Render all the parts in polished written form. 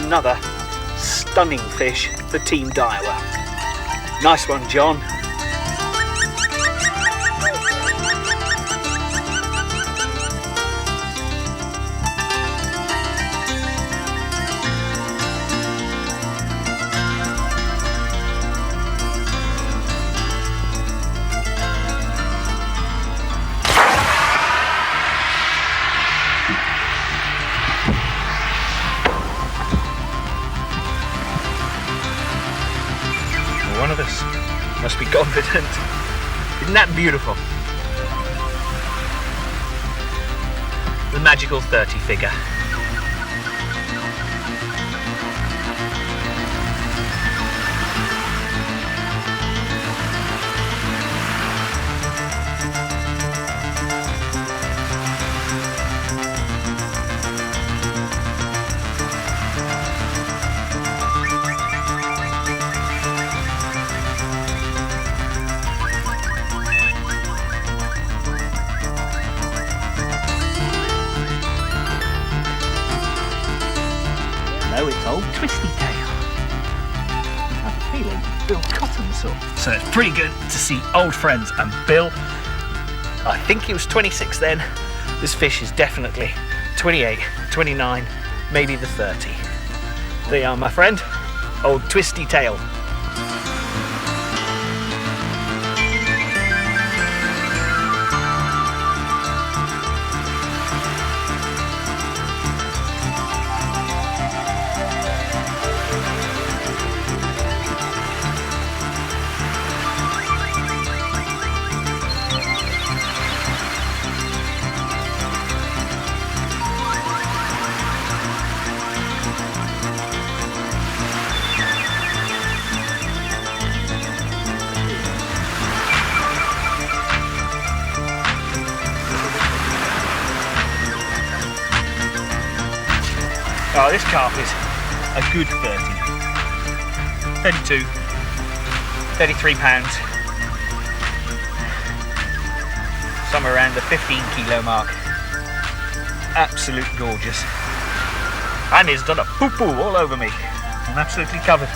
another stunning fish for Team Daiwa. Nice one, John. One of us must be confident. Isn't that beautiful? The magical 30 figure. No, it's old Twisty Tail. I have a feeling Bill Cotham saw. So it's pretty good to see old friends, and Bill, I think he was 26 then. This fish is definitely 28, 29, maybe the 30. There you are, my friend, old Twisty Tail. Oh, this carp is a good 30. 32, 33 pounds. Somewhere around the 15 kilo mark. Absolute gorgeous. And it's done a poo-poo all over me. I'm absolutely covered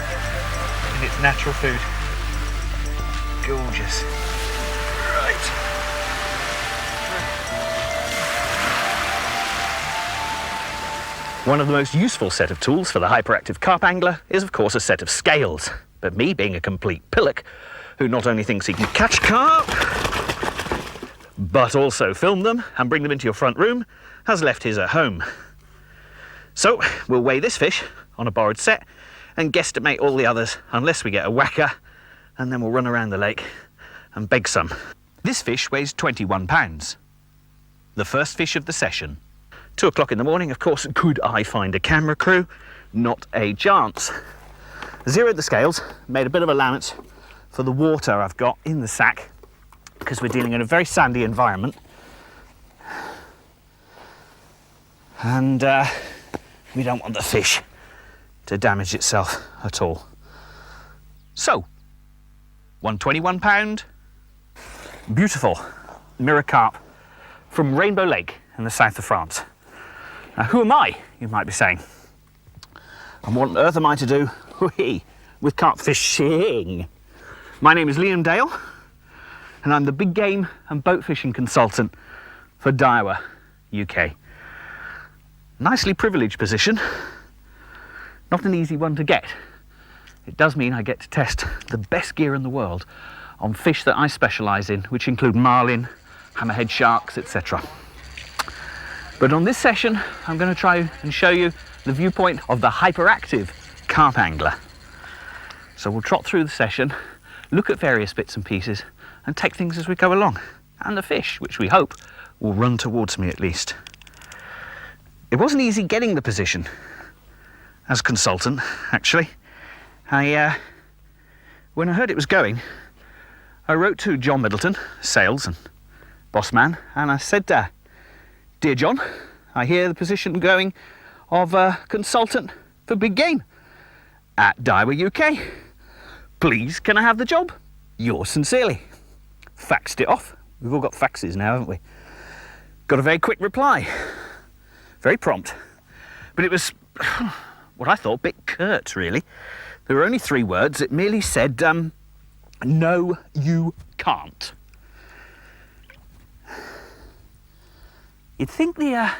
in its natural food. Gorgeous. Right. One of the most useful set of tools for the hyperactive carp angler is, of course, a set of scales. But me, being a complete pillock, who not only thinks he can catch carp, but also film them and bring them into your front room, has left his at home. So we'll weigh this fish on a borrowed set and guesstimate all the others unless we get a whacker, and then we'll run around the lake and beg some. This fish weighs 21 pounds. The first fish of the session. 2 o'clock in the morning, of course, could I find a camera crew? Not a chance. Zeroed the scales, made a bit of allowance for the water I've got in the sack, because we're dealing in a very sandy environment. And we don't want the fish to damage itself at all. So, 121 pound, beautiful mirror carp from Rainbow Lake in the south of France. Now, who am I, you might be saying? And what on earth am I to do with carp fishing? My name is Liam Dale, and I'm the big game and boat fishing consultant for Daiwa, UK. Nicely privileged position, not an easy one to get. It does mean I get to test the best gear in the world on fish that I specialise in, which include marlin, hammerhead sharks, etc. But on this session, I'm going to try and show you the viewpoint of the hyperactive carp angler. So we'll trot through the session, look at various bits and pieces, and take things as we go along. And the fish, which we hope will run towards me at least. It wasn't easy getting the position as consultant, actually. When I heard it was going, I wrote to John Middleton, sales and boss man, and I said, Dear John, I hear the position going of consultant for big game at Daiwa UK. Please, can I have the job? Yours sincerely. Faxed it off. We've all got faxes now, haven't we? Got a very quick reply. Very prompt. But it was what I thought a bit curt, really. There were only 3 words. It merely said, no, you can't. You'd think the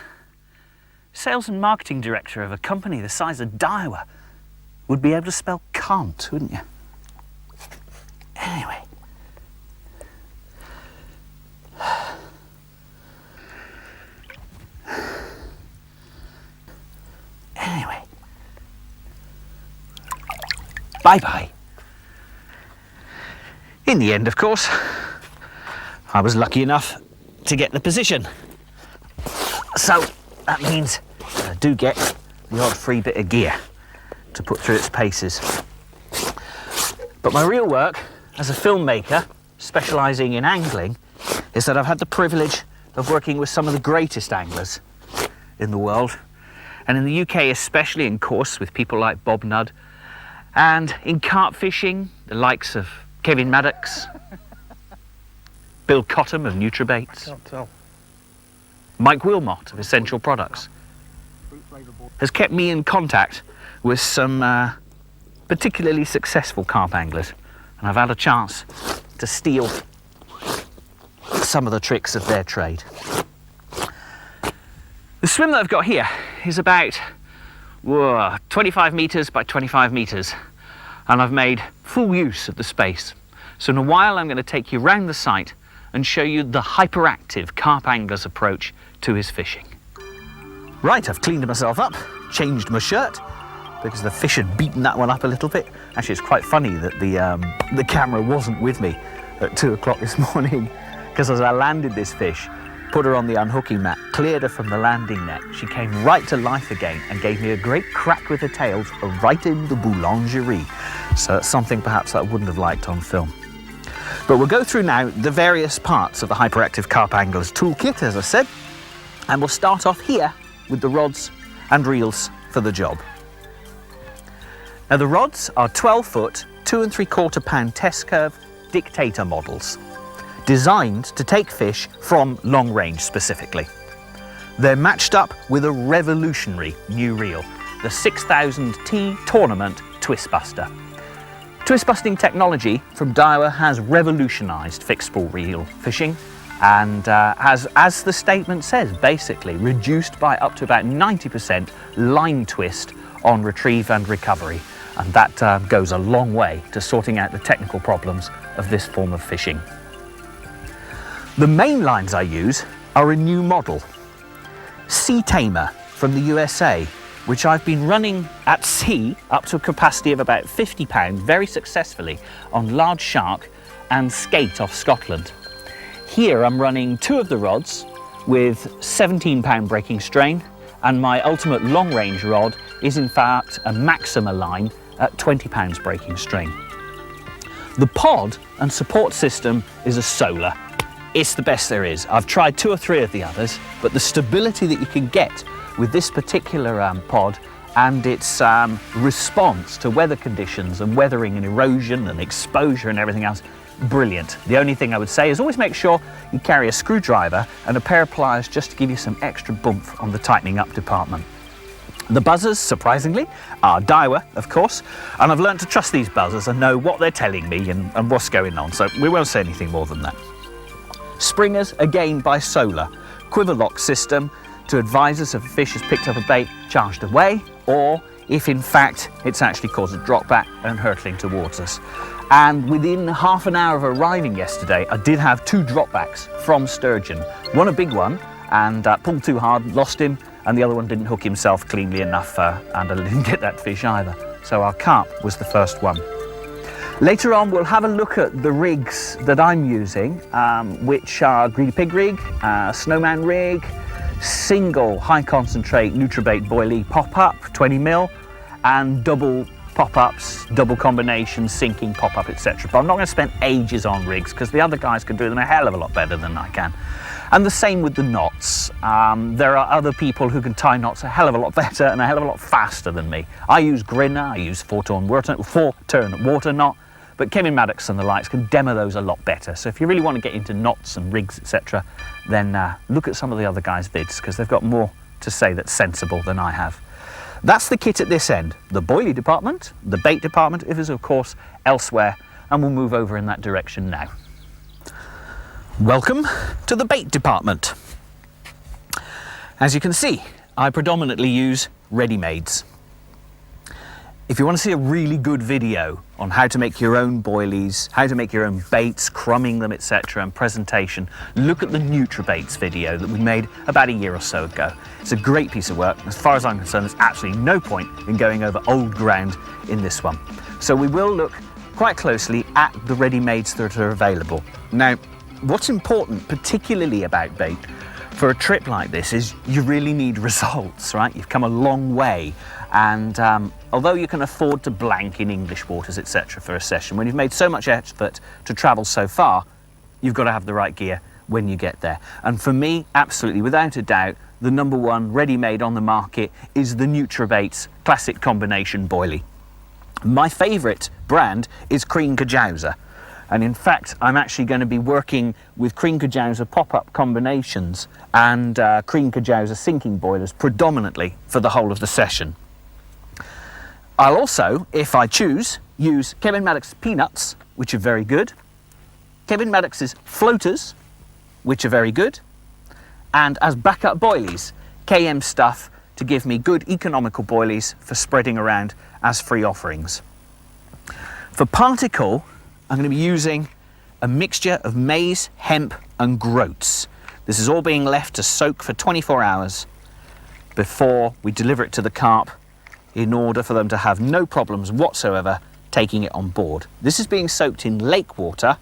sales and marketing director of a company the size of Daiwa would be able to spell can't, wouldn't you? Anyway. Bye-bye. In the end, of course, I was lucky enough to get the position. So that means I do get the odd free bit of gear to put through its paces. But my real work as a filmmaker, specialising in angling, is that I've had the privilege of working with some of the greatest anglers in the world, and in the UK especially, in course, with people like Bob Nudd, and in carp fishing, the likes of Kevin Maddox, Bill Cotham of Nutribaits, Mike Wilmot of Essential Products, has kept me in contact with some particularly successful carp anglers, and I've had a chance to steal some of the tricks of their trade. The swim that I've got here is about 25 metres by 25 metres, and I've made full use of the space. So in a while I'm going to take you round the site and show you the hyperactive carp angler's approach to his fishing. Right, I've cleaned myself up, changed my shirt, because the fish had beaten that one up a little bit. Actually, it's quite funny that the camera wasn't with me at 2 o'clock this morning, because as I landed this fish, put her on the unhooking mat, cleared her from the landing net, she came right to life again and gave me a great crack with her tails right in the boulangerie. So it's something perhaps that I wouldn't have liked on film. But we'll go through now the various parts of the Hyperactive Carp Angler's toolkit, as I said, and we'll start off here with the rods and reels for the job. Now the rods are 12-foot, 2 3/4 pound test curve dictator models, designed to take fish from long range specifically. They're matched up with a revolutionary new reel, the 6000T Tournament Twist Buster. Twist busting technology from Daiwa has revolutionised fixed spool reel fishing, and has, as the statement says, basically reduced by up to about 90% line twist on retrieve and recovery, and that goes a long way to sorting out the technical problems of this form of fishing. The main lines I use are a new model, Sea Tamer from the USA, which I've been running at sea up to a capacity of about 50 pounds very successfully on large shark and skate off Scotland. Here I'm running 2 of the rods with 17 pound breaking strain, and my ultimate long range rod is in fact a Maxima line at 20 pounds breaking strain. The pod and support system is a Solar. It's the best there is. I've tried 2 or 3 of the others, but the stability that you can get with this particular pod and its response to weather conditions and weathering and erosion and exposure and everything else, brilliant. The only thing I would say is always make sure you carry a screwdriver and a pair of pliers just to give you some extra boomph on the tightening up department. The buzzers, surprisingly, are Daiwa, of course, and I've learned to trust these buzzers and know what they're telling me and what's going on, so we won't say anything more than that. Springers, again by Solar, quiver lock system to advise us if a fish has picked up a bait, charged away, or if in fact it's actually caused a drop back and hurtling towards us. And within half an hour of arriving yesterday, I did have 2 dropbacks from sturgeon. One a big one, and pulled too hard, lost him, and the other one didn't hook himself cleanly enough, and I didn't get that fish either. So our carp was the first one. Later on, we'll have a look at the rigs that I'm using, which are Greedy Pig rig, Snowman rig, single high concentrate Nutribait boilie pop-up, 20mm, and double pop-ups, double combination, sinking pop-up, etc. But I'm not going to spend ages on rigs because the other guys can do them a hell of a lot better than I can. And the same with the knots. There are other people who can tie knots a hell of a lot better and a hell of a lot faster than me. I use Grinner, I use 4-turn water knot, but Kevin Maddox and the likes can demo those a lot better. So if you really want to get into knots and rigs, etc., then look at some of the other guys' vids, because they've got more to say that's sensible than I have. That's the kit at this end. The boilie department, the bait department is of course elsewhere, and we'll move over in that direction now. Welcome to the bait department. As you can see, I predominantly use ready-mades. If you want to see a really good video on how to make your own boilies, how to make your own baits, crumbing them, etc., and presentation, look at the NutriBaits video that we made about a year or so ago. It's a great piece of work. As far as I'm concerned, there's absolutely no point in going over old ground in this one. So we will look quite closely at the ready-mades that are available. Now, what's important, particularly about bait, for a trip like this is you really need results, right? You've come a long way, and although you can afford to blank in English waters, etc., for a session, when you've made so much effort to travel so far, you've got to have the right gear when you get there. And for me, absolutely, without a doubt, the #1 ready-made on the market is the NutriBaits Classic Combination Boilie. My favourite brand is Crean Kajausa. And in fact, I'm actually going to be working with Crean Kajausa pop-up combinations and Crean Kajausa sinking boilers predominantly for the whole of the session. I'll also, if I choose, use Kevin Maddox's Peanuts, which are very good, Kevin Maddox's Floaters, which are very good, and as backup boilies, KM stuff to give me good economical boilies for spreading around as free offerings. For particle, I'm going to be using a mixture of maize, hemp and groats. This is all being left to soak for 24 hours before we deliver it to the carp in order for them to have no problems whatsoever taking it on board. This is being soaked in lake water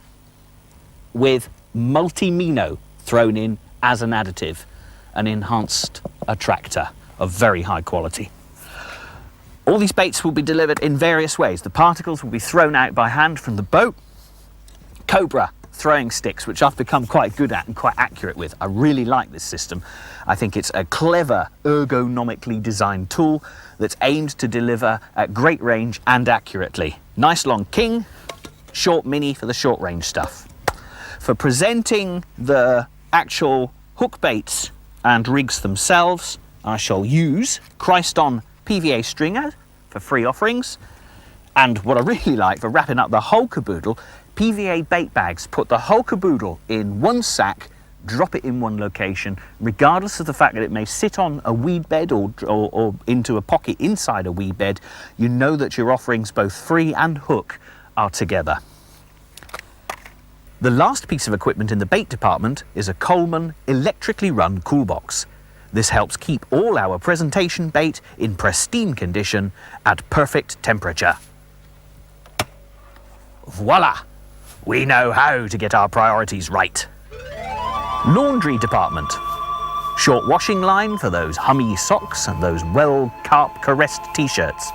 with multi-mino thrown in as an additive, an enhanced attractor of very high quality. All these baits will be delivered in various ways. The particles will be thrown out by hand from the boat. Cobra throwing sticks, which I've become quite good at and quite accurate with. I really like this system. I think it's a clever, ergonomically designed tool that's aimed to deliver at great range and accurately. Nice long king, short mini for the short range stuff. For presenting the actual hook baits and rigs themselves, I shall use Christ-on PVA stringer for free offerings, and what I really like for wrapping up the whole caboodle, PVA bait bags. Put the whole caboodle in one sack, drop it in one location, regardless of the fact that it may sit on a weed bed or into a pocket inside a weed bed. You know that your offerings, both free and hook, are together. The last piece of equipment in the bait department is a Coleman electrically run cool box. This helps keep all our presentation bait in pristine condition at perfect temperature. Voila! We know how to get our priorities right. Laundry department. Short washing line for those hummy socks and those well carp caressed t-shirts.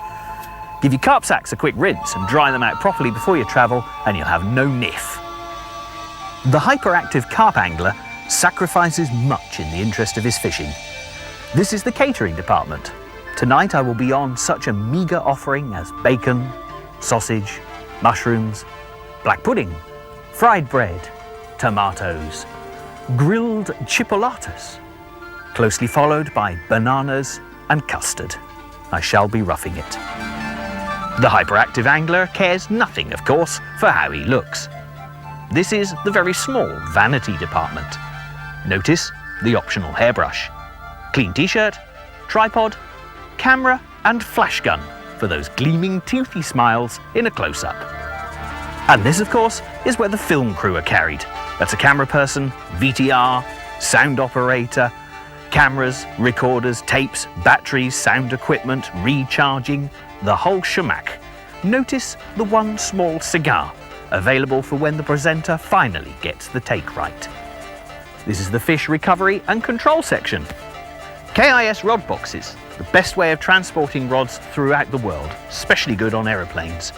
Give your carp sacks a quick rinse and dry them out properly before you travel, and you'll have no niff. The hyperactive carp angler sacrifices much in the interest of his fishing. This is the catering department. Tonight I will be on such a meagre offering as bacon, sausage, mushrooms, black pudding, fried bread, tomatoes, grilled chipolatas, closely followed by bananas and custard. I shall be roughing it. The hyperactive angler cares nothing, of course, for how he looks. This is the very small vanity department. Notice the optional hairbrush, clean t-shirt, tripod, camera and flash gun for those gleaming toothy smiles in a close-up. And this, of course, is where the film crew are carried. That's a camera person, VTR, sound operator, cameras, recorders, tapes, batteries, sound equipment, recharging, the whole shemak. Notice the one small cigar, available for when the presenter finally gets the take right. This is the fish recovery and control section. KIS rod boxes, the best way of transporting rods throughout the world, especially good on aeroplanes.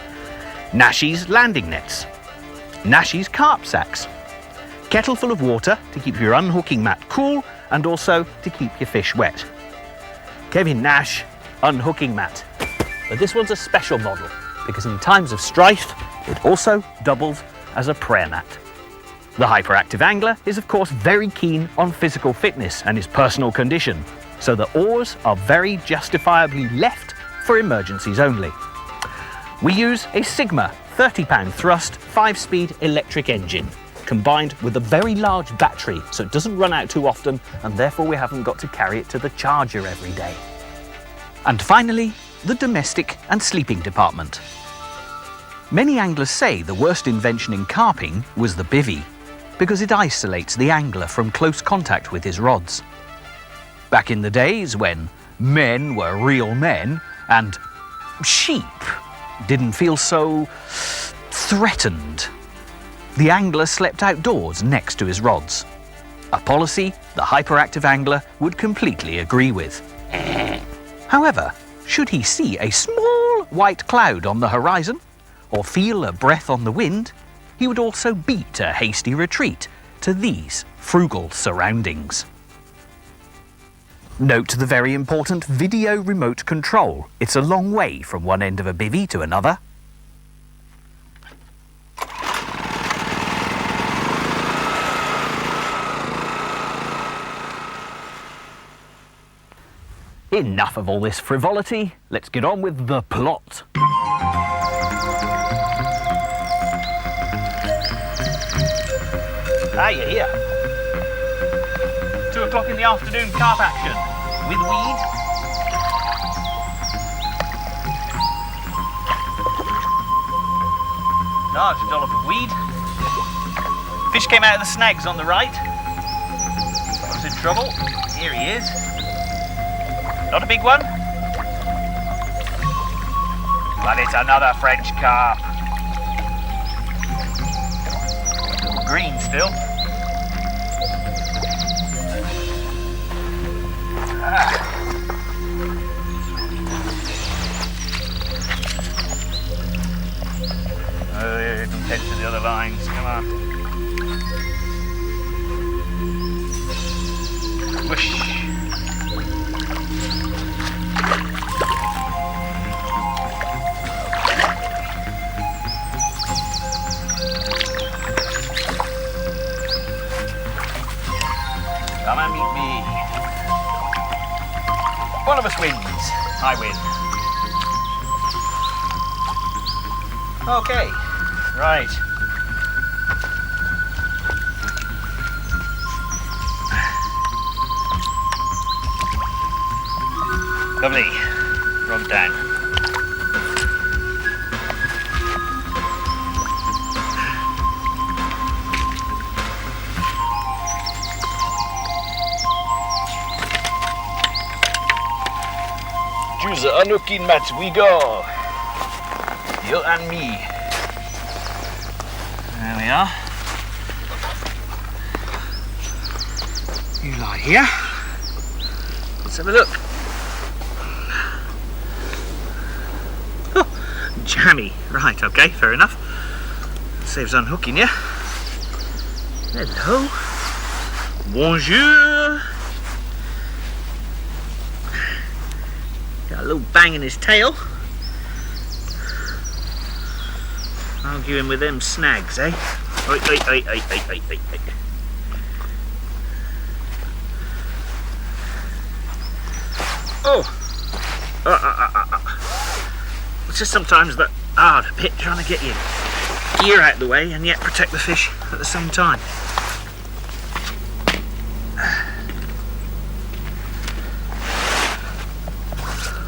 Nashi's landing nets. Nashi's carp sacks. Kettle full of water to keep your unhooking mat cool and also to keep your fish wet. Kevin Nash unhooking mat. But this one's a special model because in times of strife, it also doubles as a prayer mat. The hyperactive angler is of course very keen on physical fitness and his personal condition. so the oars are very justifiably left for emergencies only. We use a Sigma 30-pound thrust 5-speed electric engine, combined with a very large battery so it doesn't run out too often, and therefore we haven't got to carry it to the charger every day. And finally, the domestic and sleeping department. Many anglers say the worst invention in carping was the bivvy, because it isolates the angler from close contact with his rods. Back in the days when men were real men and sheep didn't feel so threatened, the angler slept outdoors next to his rods. A policy the hyperactive angler would completely agree with. However, should he see a small white cloud on the horizon, or feel a breath on the wind, he would also beat a hasty retreat to these frugal surroundings. Note the very important video remote control. It's a long way from one end of a bivvy to another. Enough of all this frivolity, let's get on with the plot. Ah, you're here. 2 o'clock in the afternoon carp action with weed. Large dollop of weed. Fish came out of the snags on the right. I was in trouble. Here he is. Not a big one, but it's another French carp. Green still. Oh, don't head to the other lines, come on. Whoosh. Come and meet me. One of us wins. I win. Okay, right. Lovely. Rod down. Choose the unhooking match, we go. You and me. There we are. You lie here. Let's have a look. Oh, jammy. Right, okay, fair enough. Saves unhooking you. Hello. Bonjour. Got a little bang in his tail. Arguing with them snags, eh? Oi, oi, oi, oi, oi, oi, oi, oi. Oh! It's just sometimes that hard bit trying to get your gear out of the way and yet protect the fish at the same time.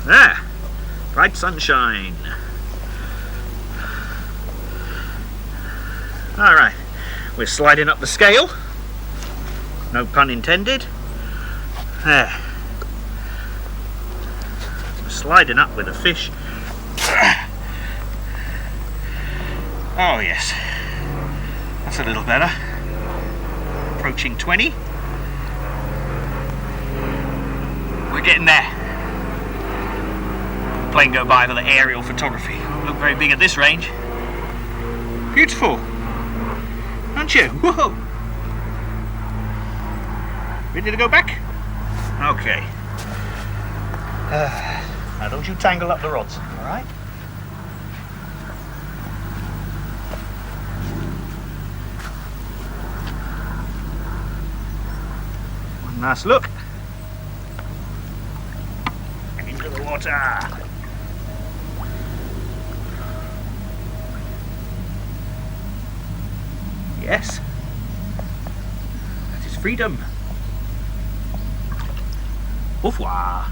There! Bright sunshine. Alright, we're sliding up the scale. No pun intended. There. We're sliding up with a fish. Oh yes. That's a little better. Approaching 20. We're getting there. Plane go by for the aerial photography. Won't look very big at this range. Beautiful. Aren't you? Whoa! Ready to go back? Okay. Now don't you tangle up the rods, alright? One last look. water. Yes, that is freedom. Au revoir.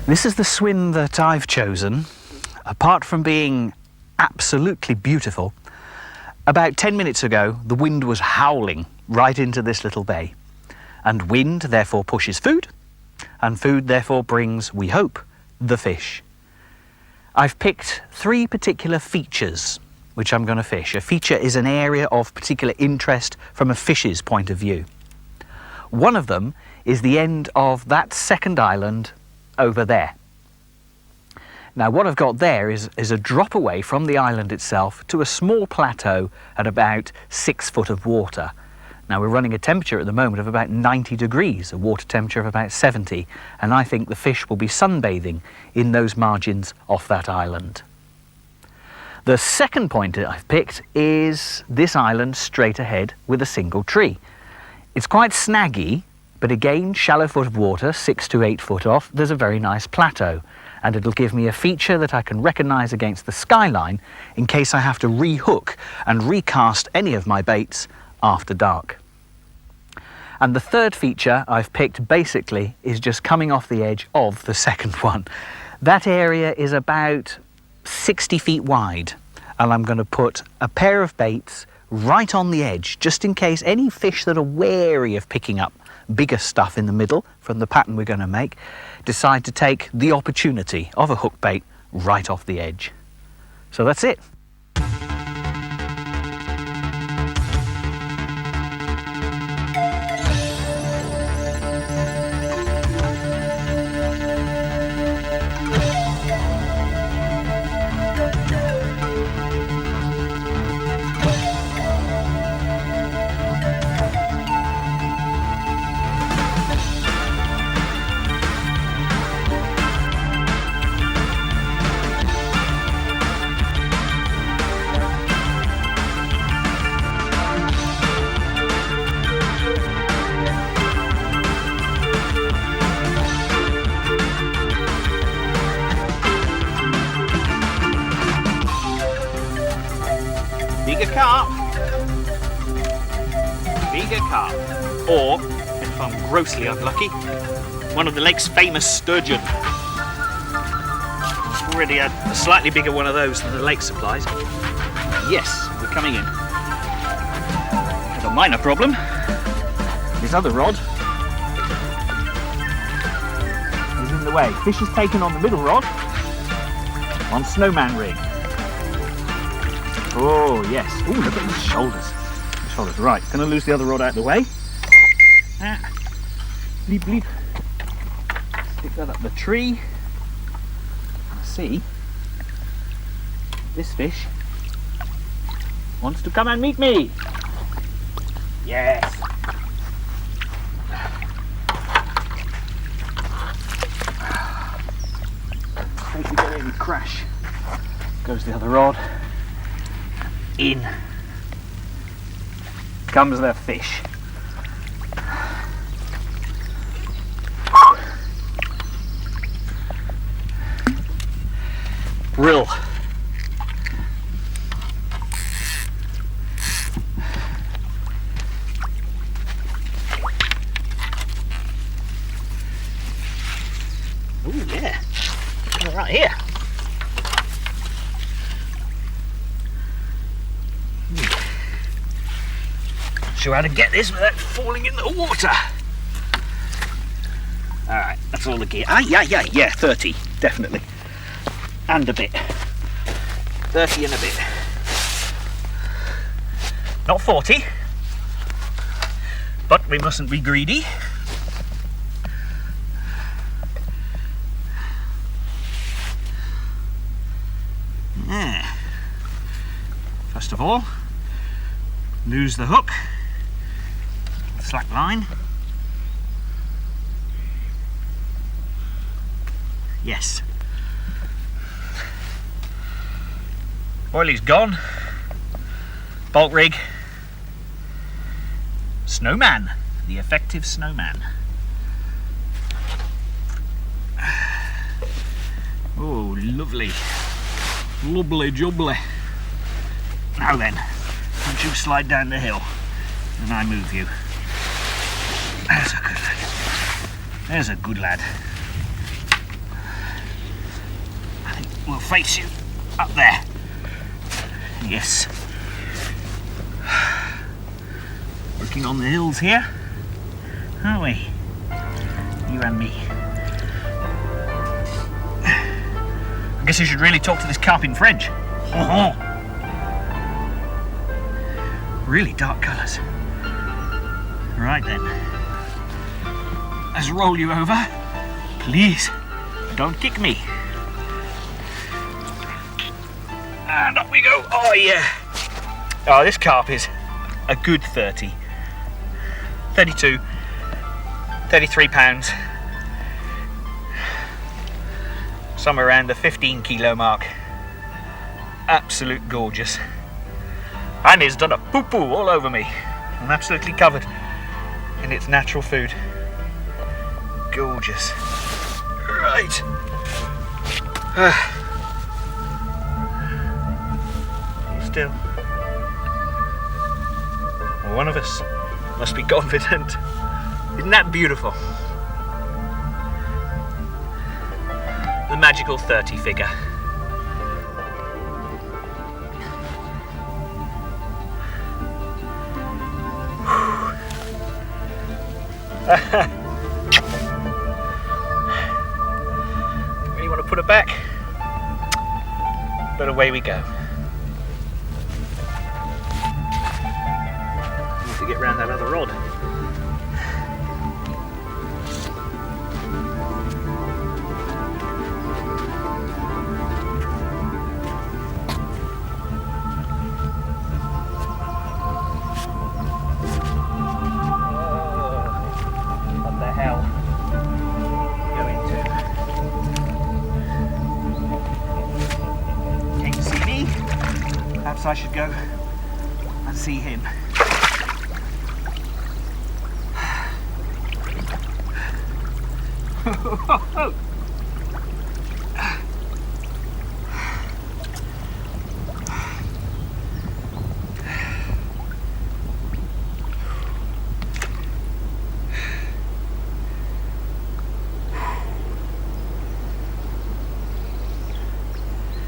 This is the swim that I've chosen. Apart from being absolutely beautiful, about 10 minutes ago the wind was howling right into this little bay. And wind therefore pushes food, and food therefore brings, we hope, the fish. I've picked 3 particular features which I'm going to fish. A feature is an area of particular interest from a fish's point of view. One of them is the end of that second island over there. Now what I've got there is a drop away from the island itself to a small plateau at about 6 foot of water. Now we're running a temperature at the moment of about 90 degrees, a water temperature of about 70, and I think the fish will be sunbathing in those margins off that island. The second point that I've picked is this island straight ahead with a single tree. It's quite snaggy, but again, shallow foot of water, 6 to 8 foot off, there's a very nice plateau. And it'll give me a feature that I can recognise against the skyline in case I have to rehook and recast any of my baits after dark. And the third feature I've picked basically is just coming off the edge of the second one. That area is about 60 feet wide, and I'm going to put a pair of baits right on the edge just in case any fish that are wary of picking up bigger stuff in the middle from the pattern we're going to make decide to take the opportunity of a hook bait right off the edge. So that's it. Bigger carp. Bigger carp. Or, if I'm grossly unlucky, one of the lake's famous sturgeon. I've already had a slightly bigger one of those than the lake supplies. Yes, we're coming in. Have a minor problem. This other rod is in the way. Fish is taken on the middle rod on snowman rig. Oh, yes. Oh, look at his shoulders. The shoulders. Right, gonna lose the other rod out of the way. Bleep, bleep. Stick that up the tree. See, this fish wants to come and meet me. Yes. In case we get any crash, goes the other rod. In comes the fish. Brill. Oh yeah, right here. Sure how to get this without falling in the water. Alright, that's all the gear. Yeah, 30, definitely. And a bit. 30 and a bit. Not 40. But we mustn't be greedy. Yeah. First of all, lose the hook. Slack line. Yes. Oilie's gone. Bolt rig. Snowman. The effective snowman. Oh, lovely. Lovely jubbly. Now then, don't you slide down the hill and I move you. There's a good lad. There's a good lad. I think we'll face you up there. Yes. Working on the hills here, aren't we? You and me. I guess you should really talk to this carp in French. Really dark colours. Right then. Let's roll you over. Please, don't kick me. And up we go. Oh yeah. Oh, this carp is a good 30. 32, 33 pounds. Somewhere around the 15 kilo mark. Absolute gorgeous. And it's done a poo-poo all over me. I'm absolutely covered in its natural food. Gorgeous. Right. Still. Well, one of us must be confident. Isn't that beautiful? The magical 30 figure. Really want to put it back, but away we go. Need to get round that other rod. I should go and see him.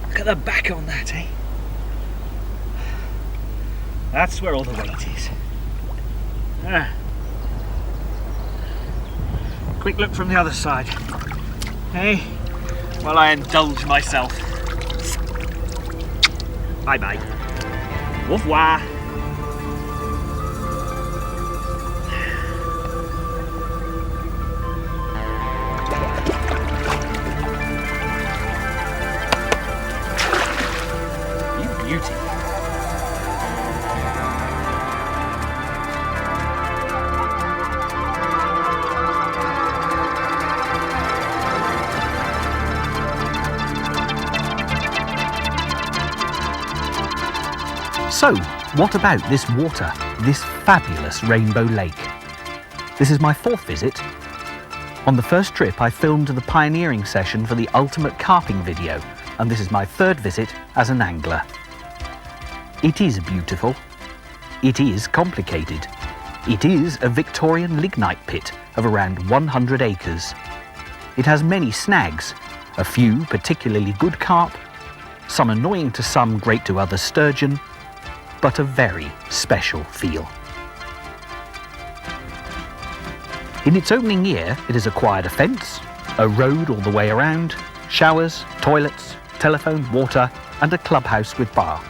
Look at the back on that, eh? That's where all the weight is. Quick look from the other side. Hey, while I indulge myself. Bye bye. Au revoir. You beauty. So, what about this water, this fabulous rainbow lake? This is my 4th visit. On the first trip I filmed the pioneering session for the ultimate carping video, and this is my 3rd visit as an angler. It is beautiful. It is complicated. It is a Victorian lignite pit of around 100 acres. It has many snags, a few particularly good carp, some annoying to some, great to others sturgeon, but a very special feel. In its opening year, it has acquired a fence, a road all the way around, showers, toilets, telephone, water, and a clubhouse with bar.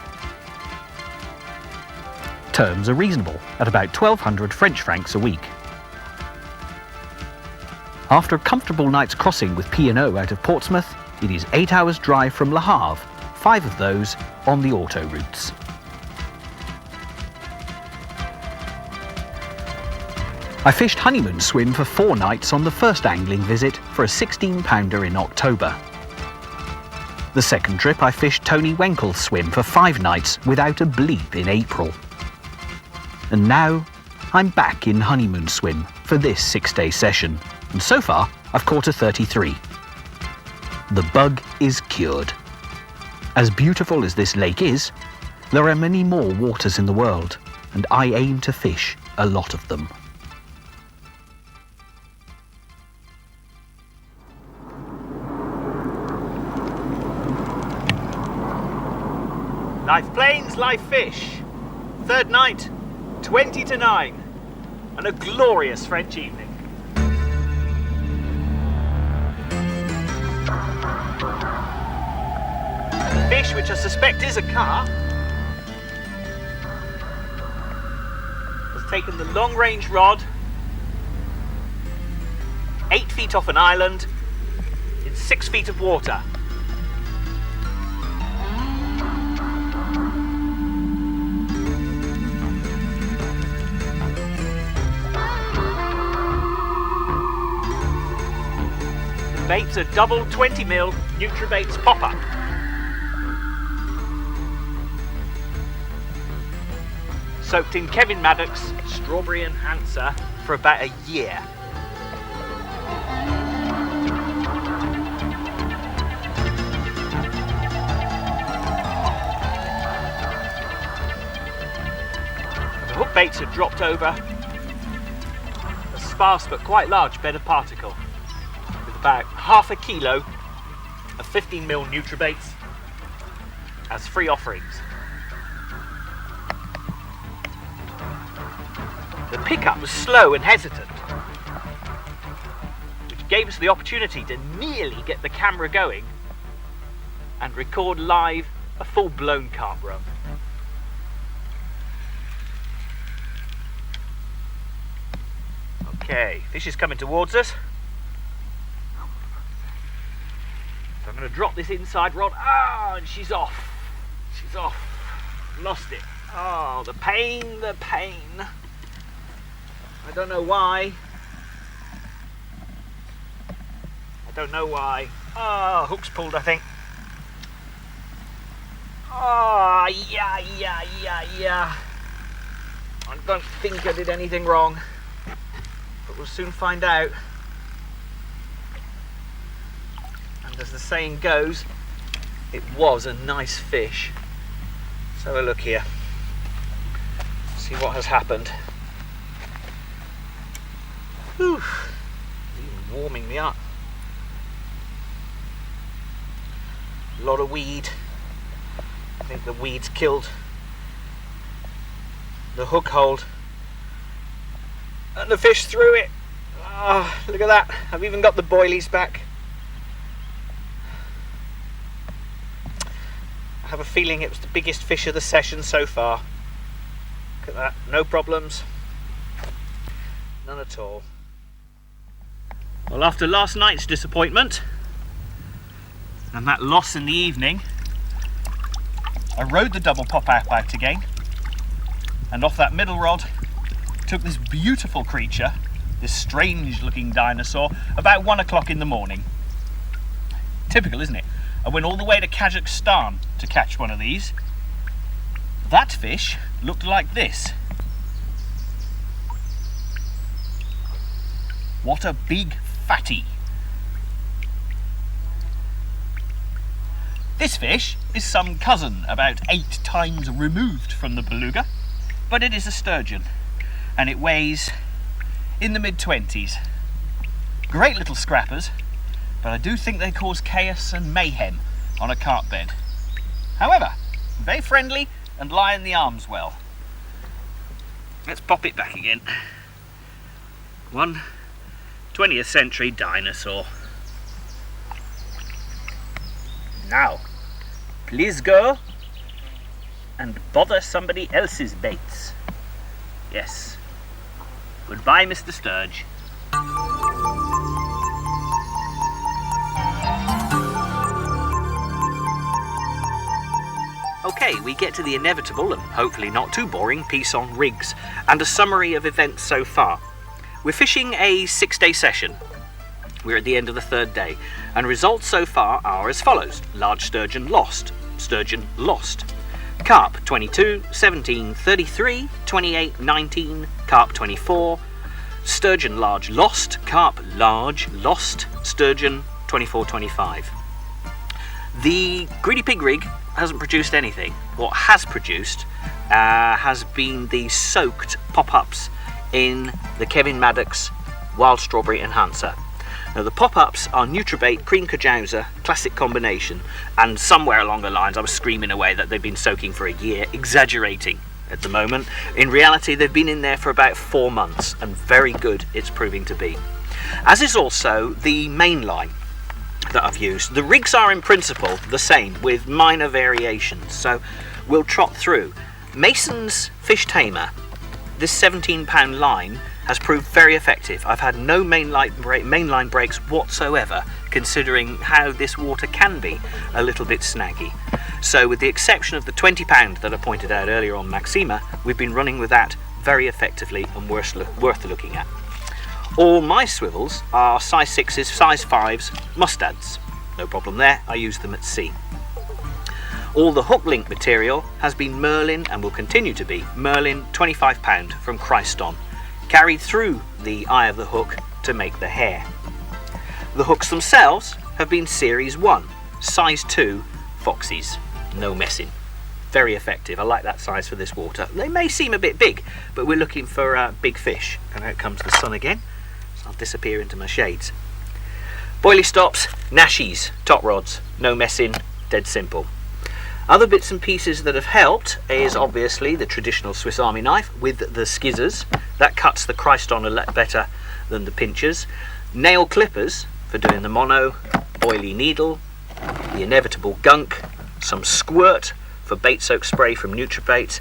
Terms are reasonable, at about 1,200 French francs a week. After a comfortable night's crossing with P&O out of Portsmouth, it is 8 hours drive from Le Havre, 5 of those on the auto routes. I fished honeymoon swim for 4 nights on the first angling visit for a 16-pounder in October. The second trip I fished Tony Wenkel's swim for 5 nights without a bleep in April. And now I'm back in honeymoon swim for this 6-day session, and so far I've caught a 33. the bug is cured. As beautiful as this lake is, there are many more waters in the world, and I aim to fish a lot of them. Live planes, live fish. Third night, 20 to 9, and a glorious French evening. Fish, which I suspect is a carp, has taken the long-range rod 8 feet off an island in 6 feet of water. Bait's a double 20mm Nutribaits pop-up. Soaked in Kevin Maddock's Strawberry Enhancer for about a year. The hook baits had dropped over a sparse but quite large bed of particle, with about half a kilo of 15mm Nutribaits as free offerings. The pickup was slow and hesitant, which gave us the opportunity to nearly get the camera going and record live a full-blown carp run. Okay, fish is coming towards us. So I'm going to drop this inside rod. Ah, and she's off. She's off. Lost it. Oh, the pain, the pain. I don't know why. I don't know why. Oh, hook's pulled, I think. Oh, yeah. I don't think I did anything wrong, but we'll soon find out. And as the saying goes, it was a nice fish. Let's have a look here. See what has happened. Whew. It's even warming me up. A lot of weed. I think the weeds killed the hook hold. And the fish threw it. Ah, look at that. I've even got the boilies back. I have a feeling it was the biggest fish of the session so far. Look at that. No problems. None at all. Well, after last night's disappointment and that loss in the evening, I rode the double pop-up out again, and off that middle rod took this beautiful creature, this strange looking dinosaur, about 1 o'clock in the morning. Typical, isn't it? I went all the way to Kazakhstan to catch one of these. That fish looked like this. What a big fatty. This fish is some cousin about 8 times removed from the beluga, but it is a sturgeon, and it weighs in the mid-20s. Great little scrappers, but I do think they cause chaos and mayhem on a carp bed. However, very friendly and lie in the arms well. Let's pop it back again. One 20th century dinosaur. Now, please go and bother somebody else's baits. Yes. Goodbye, Mr. Sturge. Okay, we get to the inevitable and hopefully not too boring piece on rigs and a summary of events so far. We're fishing a 6-day session. We're at the end of the 3rd day, and results so far are as follows. Large sturgeon lost. Sturgeon lost. Carp 22, 17, 33, 28, 19, carp 24. Sturgeon large lost. Carp large lost. Sturgeon 24, 25. The Greedy Pig rig hasn't produced anything. What has produced has been the soaked pop-ups in the Kevin Maddox Wild Strawberry Enhancer. Now the pop-ups are Nutribait, Cream Kajausa, classic combination, and somewhere along the lines I was screaming away that they've been soaking for a year, exaggerating at the moment. In reality they've been in there for about 4 months, and very good it's proving to be. As is also the main line that I've used. The rigs are in principle the same with minor variations, so we'll trot through. Mason's Fish Tamer, this 17-pound line, has proved very effective. I've had no mainline breaks whatsoever, considering how this water can be a little bit snaggy. So with the exception of the 20-pound that I pointed out earlier on Maxima, we've been running with that very effectively and worth looking at. All my swivels are size 6s, size 5s, mustads. No problem there, I use them at sea. All the hook link material has been Merlin, and will continue to be Merlin 25-pound from Christon, carried through the eye of the hook to make the hair. The hooks themselves have been Series 1, size 2 Foxies, no messing. Very effective, I like that size for this water. They may seem a bit big, but we're looking for big fish. And out comes the sun again, so I'll disappear into my shades. Boilie stops, Nashies, top rods, no messing, dead simple. Other bits and pieces that have helped is obviously the traditional Swiss Army knife with the skizzers. That cuts the Christon a lot better than the pinchers. Nail clippers for doing the mono, oily needle, the inevitable gunk, some squirt for bait soak spray from Nutribait,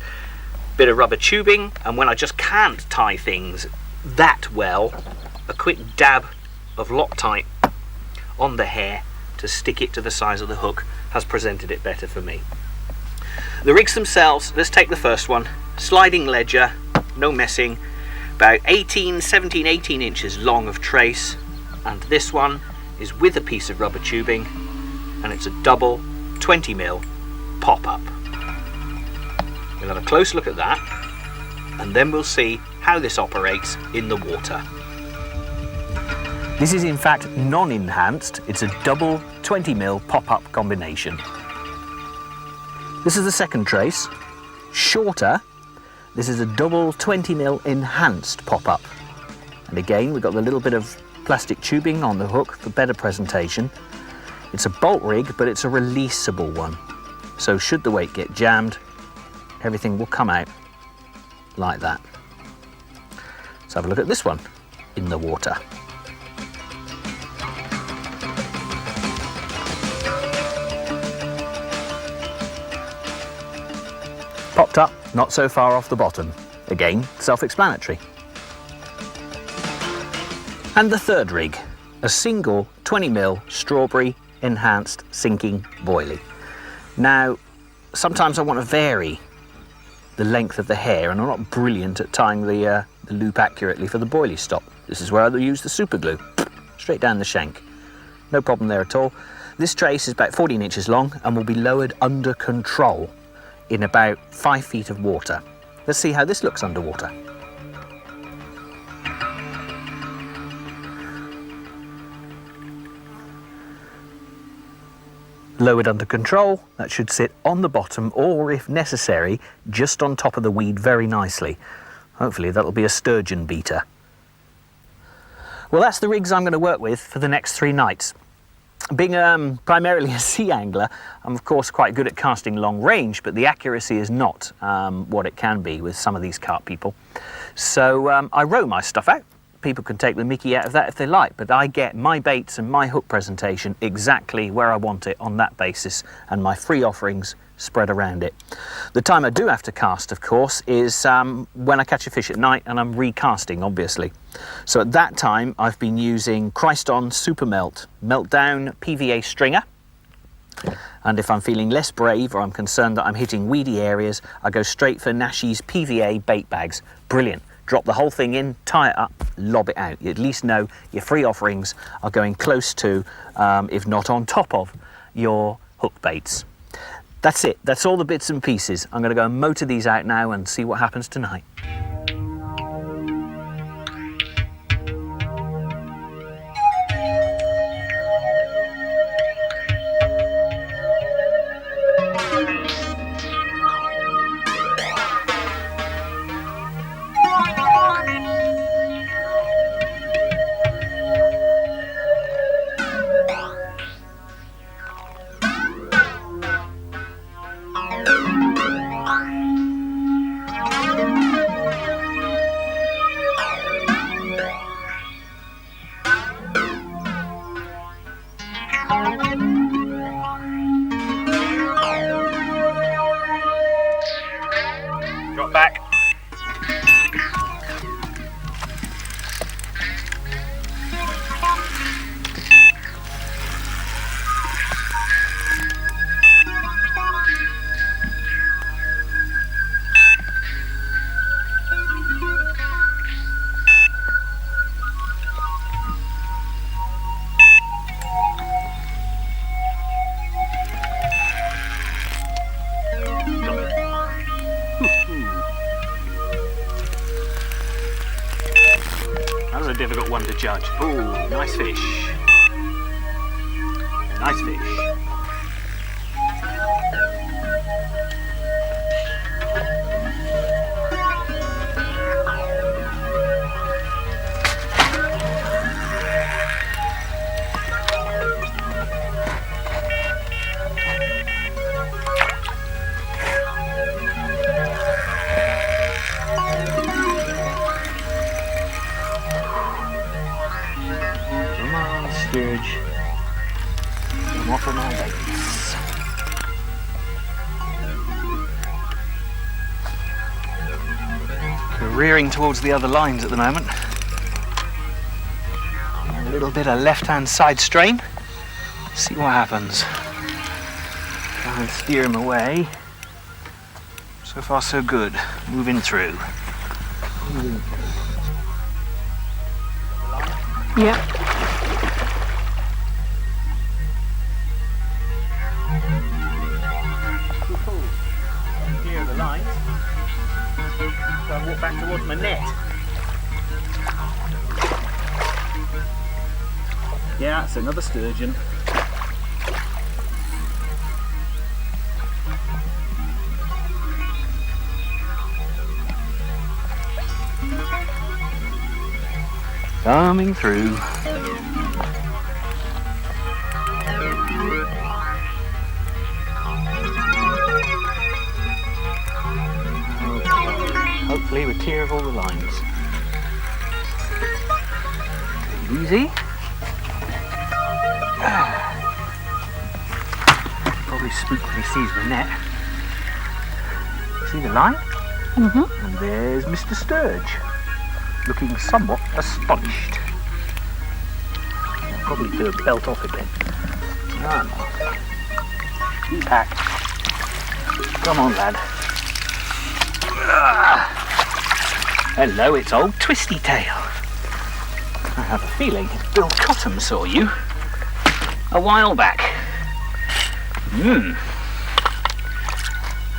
bit of rubber tubing, and when I just can't tie things that well, a quick dab of Loctite on the hair to stick it to the size of the hook has presented it better for me. The rigs themselves, let's take the first one, sliding ledger, no messing, about 17, 18 inches long of trace, and this one is with a piece of rubber tubing, and it's a double 20mm pop-up. We'll have a close look at that, and then we'll see how this operates in the water. This is in fact non-enhanced, it's a double 20mm pop-up combination. This is the second trace, shorter. This is a double 20mm enhanced pop-up. And again, we've got the little bit of plastic tubing on the hook for better presentation. It's a bolt rig, but it's a releasable one. So should the weight get jammed, everything will come out like that. Let's have a look at this one in the water. Popped up, not so far off the bottom. Again, self-explanatory. And the third rig, a single 20mm strawberry enhanced sinking boilie. Now, sometimes I want to vary the length of the hair, and I'm not brilliant at tying the loop accurately for the boilie stop. This is where I use the super glue, straight down the shank. No problem there at all. This trace is about 14 inches long and will be lowered under control in about 5 feet of water. Let's see how this looks underwater. Lowered under control, that should sit on the bottom, or if necessary, just on top of the weed very nicely. Hopefully that'll be a sturgeon beater. Well, that's the rigs I'm going to work with for the next 3 nights. Being primarily a sea angler, I'm of course quite good at casting long range, but the accuracy is not what it can be with some of these carp people. So I row my stuff out. People can take the mickey out of that if they like, but I get my baits and my hook presentation exactly where I want it on that basis, and my free offerings spread around it. The time I do have to cast, of course, is when I catch a fish at night and I'm recasting, obviously. So at that time, I've been using Christon Super Meltdown PVA stringer. And if I'm feeling less brave, or I'm concerned that I'm hitting weedy areas, I go straight for Nashies PVA bait bags. Brilliant. Drop the whole thing in, tie it up, lob it out. You at least know your free offerings are going close to, if not on top of, your hook baits. That's it. That's all the bits and pieces. I'm going to go and motor these out now and see what happens tonight. difficult one to judge. Ooh, nice fish. Nice fish. Sturge. Come off of my baits. Careering towards the other lines at the moment. A little bit of left-hand side strain. See what happens. Try and steer him away. So far so good. Moving through. Yeah. The lines, so I walk back towards my net. Yeah, it's another sturgeon. Coming through. Hopefully we're clear of all the lines. Easy. Probably spooked when he sees the net. See the line? Mm-hmm. And there's Mr. Sturge, looking somewhat astonished. Probably do a belt off again. Ah, no. He's hacked. Come on, lad. Hello, it's old Twisty Tail. I have a feeling Bill Cotham saw you a while back.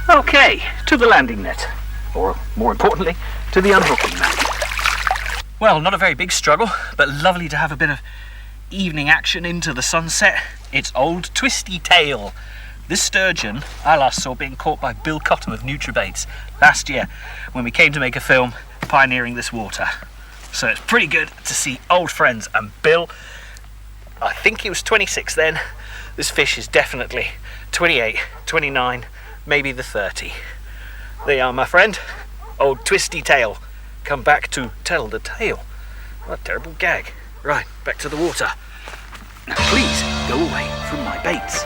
Okay, to the landing net. Or, more importantly, to the unhooking net. Well, not a very big struggle, but lovely to have a bit of evening action into the sunset. It's old Twisty Tail. This sturgeon I last saw being caught by Bill Cotham of Nutribaits last year when we came to make a film pioneering this water. So it's pretty good to see old friends, and Bill, I think he was 26 then. This fish is definitely 28, 29, maybe the 30. There you are, my friend. Old Twisty Tail. Come back to tell the tale. What a terrible gag. Right, back to the water. Now please go away from my baits.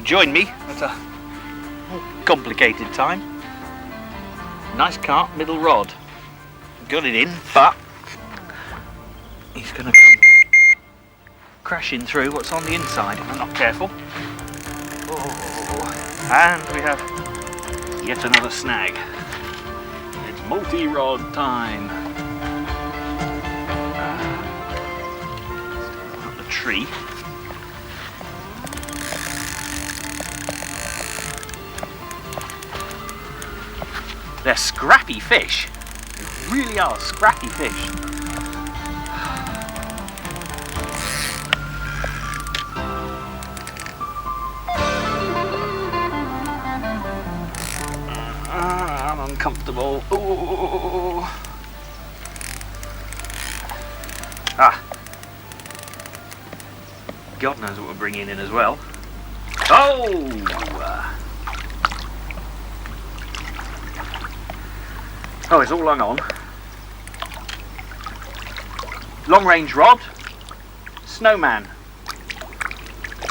Join me at a complicated time. Nice carp, middle rod. Got it in, but he's going to come crashing through what's on the inside if I'm not careful. Oh, and we have yet another snag. It's multi-rod time. Up the tree. They're scrappy fish. They really are scrappy fish. I'm uncomfortable. Ooh. God knows what we're bringing in as well. Oh, it's all hung on. Long range rod, snowman.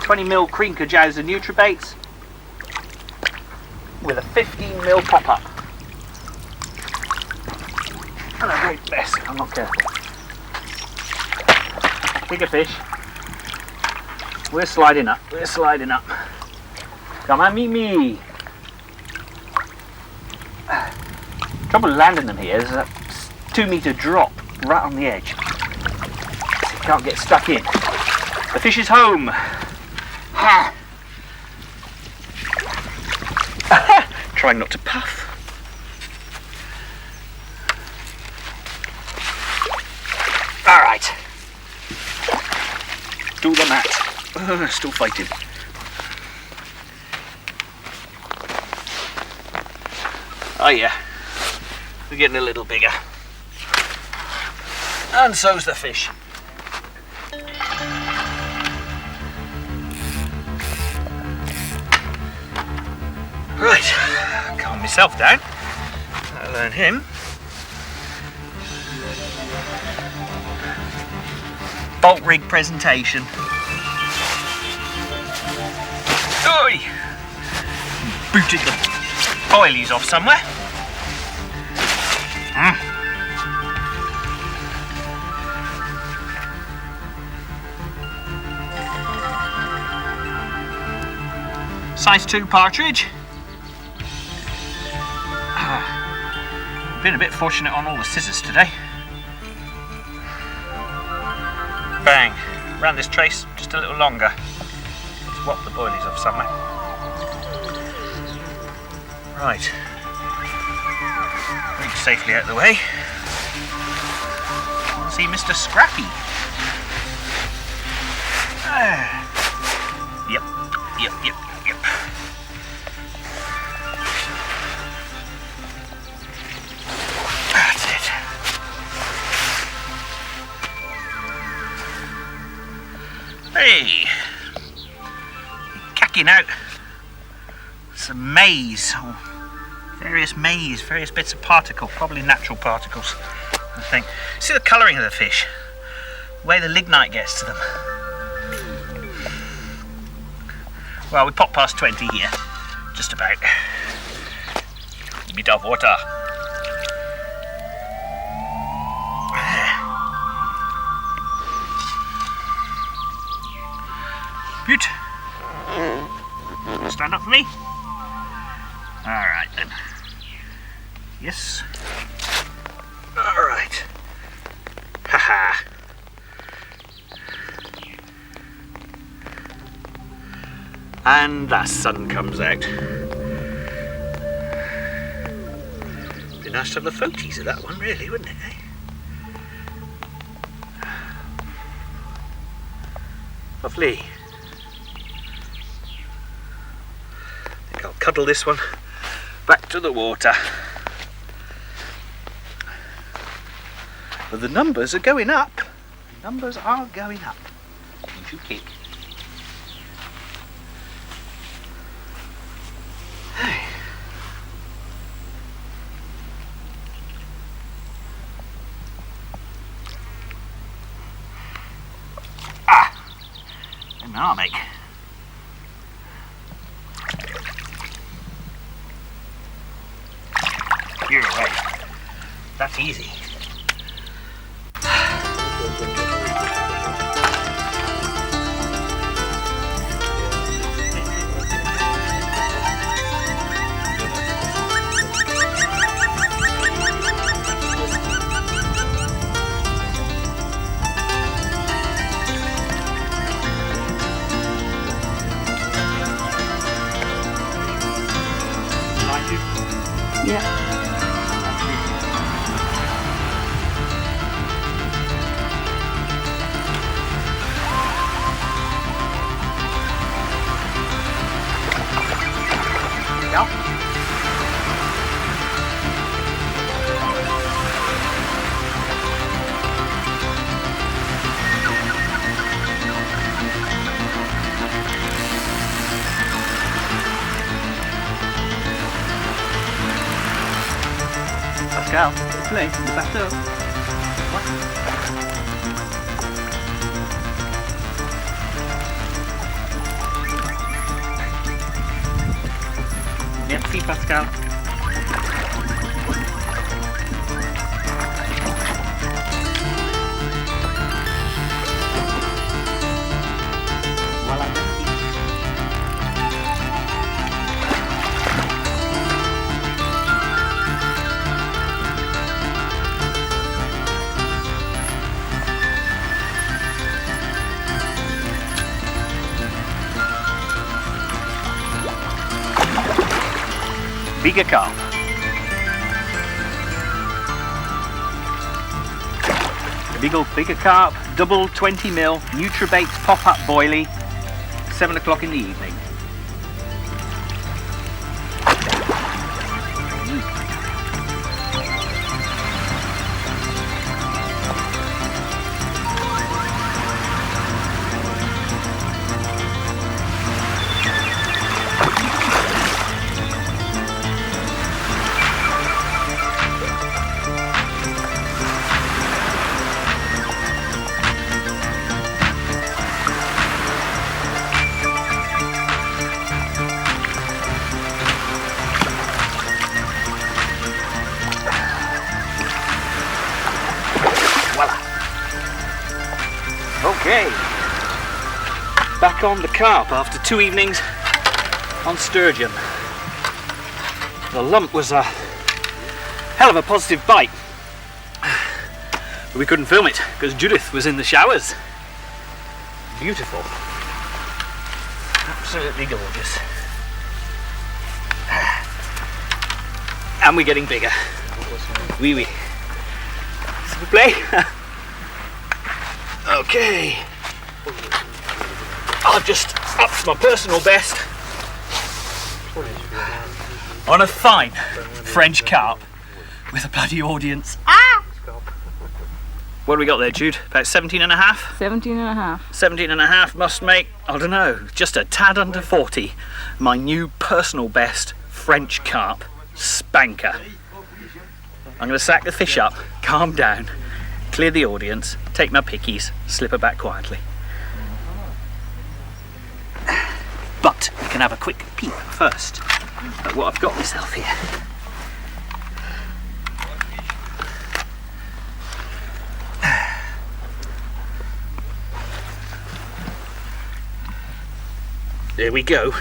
20mm cream Kajauza Nutribaits with a 15mm pop-up. And a great mess if I'm not careful. Bigger fish. We're sliding up, we're sliding up. Come on, me. Trouble landing them here is a 2-metre drop right on the edge. You can't get stuck in. The fish is home. Ha! Trying not to puff. All right. Do the mat. Still fighting. Oh yeah, we're getting a little bigger. And so's the fish. Right, calm myself down. I'll learn him. Bolt rig presentation. Oi! Booted the boilies off somewhere. Size 2 partridge. Been a bit fortunate on all the scissors today. Bang! Ran this trace just a little longer. Swap the boilies off somewhere. Right. Rig safely out of the way. See Mr. Scrappy. Yep. That's it. Hey! Cacking out some maize, or various bits of particle, probably natural particles, I think. See the colouring of the fish, the way the lignite gets to them. Well, we popped past 20 here, just about. A bit of water. Beaut. Stand up for me. Alright then. Yes. Alright. Haha. And the sun comes out. Be nice to have the photos of that one, really, wouldn't it, eh? Lovely. I think I'll cuddle this one back to the water. But the numbers are going up. The numbers are going up. Don't you kick. Make. You're away. That's easy. Yeah. Pascal, play the bateau. What? Merci, Pascal. Voilà, merci. Bigger carp. Bigger carp, double 20mm, Nutribaits pop-up boilie, 7 o'clock in the evening. Okay, back on the carp after 2 evenings on sturgeon. The lump was a hell of a positive bite, but we couldn't film it because Judith was in the showers. Beautiful, absolutely gorgeous, and we're getting bigger. Oui, oui. S'il vous plaît. Okay, I've just upped my personal best on a fine French carp with a bloody audience. Ah! What do we got there, Jude? About 17 and a half? 17 and a half. 17 and a half must make, I don't know, just a tad under 40. My new personal best French carp spanker. I'm going to sack the fish up, calm down, clear the audience, take my pickies, slip her back quietly. But we can have a quick peep first at what I've got myself here. There we go.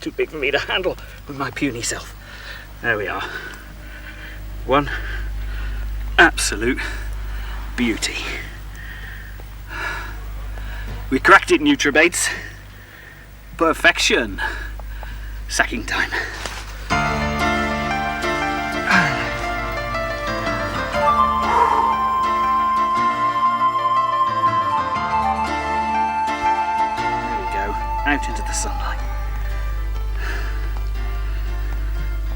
Too big for me to handle with my puny self. There we are. One absolute beauty. We cracked it, Nutribaits. Perfection. Sacking time. There we go, out into the sunlight.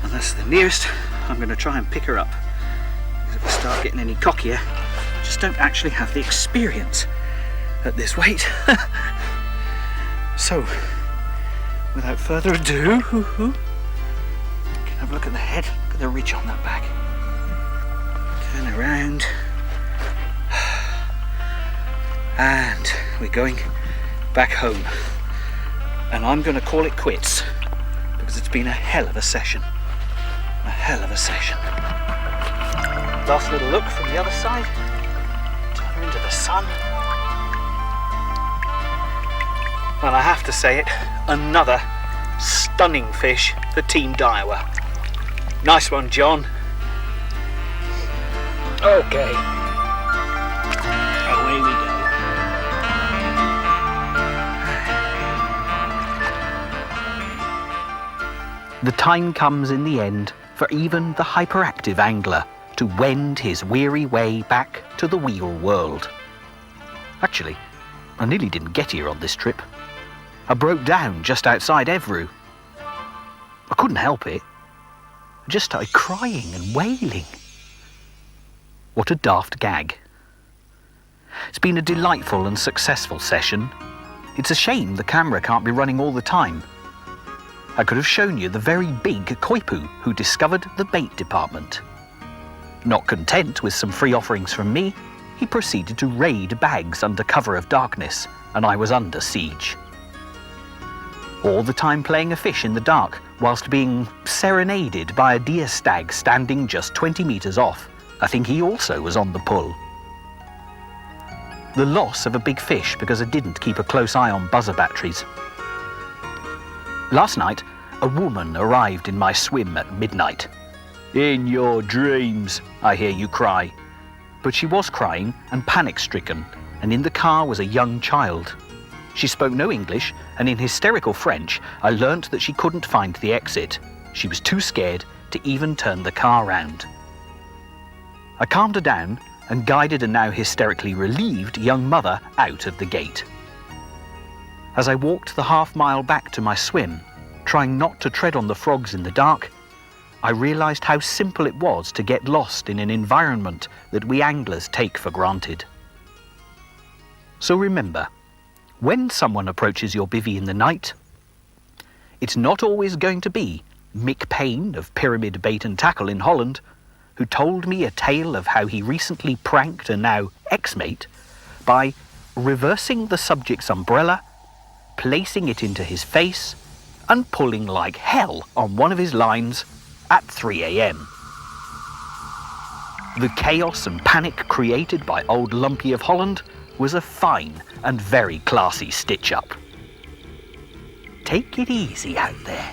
And that's the nearest I'm going to try and pick her up. Because if I start getting any cockier, I just don't actually have the experience at this weight. So, without further ado, you can have a look at the head, look at the ridge on that back. Turn around. And we're going back home. And I'm going to call it quits, because it's been a hell of a session. A hell of a session. Last little look from the other side. Turn her into the sun. And I have to say it, another stunning fish for Team Daiwa. Nice one, John. Okay. Away we go. The time comes in the end for even the hyperactive angler to wend his weary way back to the wheel world. Actually, I nearly didn't get here on this trip. I broke down just outside Evreux. I couldn't help it. I just started crying and wailing. What a daft gag. It's been a delightful and successful session. It's a shame the camera can't be running all the time. I could have shown you the very big Koipu who discovered the bait department. Not content with some free offerings from me, he proceeded to raid bags under cover of darkness, and I was under siege. all the time playing a fish in the dark whilst being serenaded by a deer stag standing just 20 metres off. I think he also was on the pull. The loss of a big fish because I didn't keep a close eye on buzzer batteries. Last night, a woman arrived in my swim at midnight. "In your dreams," I hear you cry. But she was crying and panic-stricken, and in the car was a young child. She spoke no English, and in hysterical French, I learnt that she couldn't find the exit. She was too scared to even turn the car round. I calmed her down and guided a now hysterically relieved young mother out of the gate. As I walked the half-mile back to my swim, trying not to tread on the frogs in the dark, I realised how simple it was to get lost in an environment that we anglers take for granted. So remember, when someone approaches your bivvy in the night, it's not always going to be Mick Payne of Pyramid Bait and Tackle in Holland, who told me a tale of how he recently pranked a now ex-mate by reversing the subject's umbrella, placing it into his face, and pulling like hell on one of his lines at 3 a.m. The chaos and panic created by old Lumpy of Holland was a fine and very classy stitch-up. Take it easy out there.